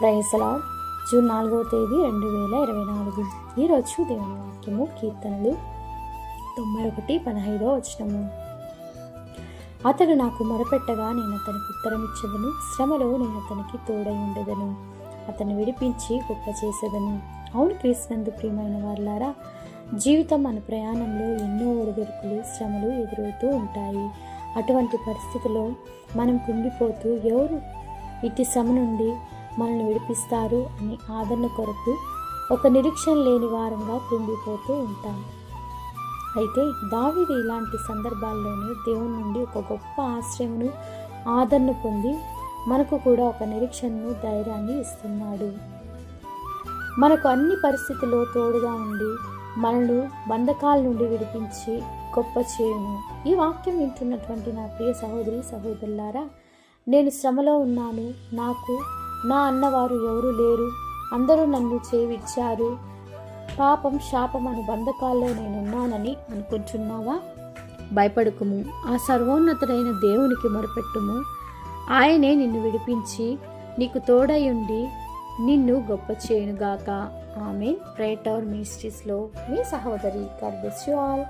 Praise lord. June 4వ తేదీ 2024. ఈరోజు దేవుని వాక్యము కీర్తనలు 91:15. అతడు నాకు మొరపెట్టగా నేను అతనికి ఉత్తరమిచ్చేదను, శ్రమలో నేను అతనికి తోడై ఉండేదను, అతన్ని విడిపించి గొప్ప చేసేదను. అవును క్రీస్తునందు ప్రియమైన వారులారా, జీవితం మన ప్రయాణంలో ఎన్నో ఒడిదుడుకులు, శ్రమలు ఎదురవుతూ ఉంటాయి. అటువంటి పరిస్థితిలో మనం కుంగిపోతూ ఎవరు ఇటు శ్రమ నుండి మనల్ని విడిపిస్తారు అని ఆదరణ కొరకు ఒక నిరీక్షణ లేని వారంగా కృంగిపోతూ ఉంటాం. అయితే దావీదు ఇలాంటి సందర్భాల్లోనే దేవుని నుండి ఒక గొప్ప ఆశ్రయమును, ఆదరణ పొంది మనకు కూడా ఒక నిరీక్షణను, ధైర్యాన్ని ఇస్తున్నాడు. మనకు అన్ని పరిస్థితుల్లో తోడుగా ఉండి మనల్ని బంధకాల నుండి విడిపించి గొప్ప చేయును. ఈ వాక్యం వింటున్నటువంటి నా ప్రియ సహోదరి సహోదరులారా, నేను శ్రమలో ఉన్నాను, నాకు నా అన్నవారు ఎవరు లేరు, అందరూ నన్ను చేవిచ్చారు, పాపం శాపం అను బంధకాల్లో నేనున్నానని అనుకుంటున్నావా? భయపడకుము, ఆ సర్వోన్నతుడైన దేవునికి మొరపెట్టుము. ఆయనే నిన్ను విడిపించి నీకు తోడై ఉండి నిన్ను గొప్ప చేయునుగాక. ఆమేన్. ప్రేయర్ టవర్ మినిస్ట్రీస్లో మీ సహోదరి. God bless you all.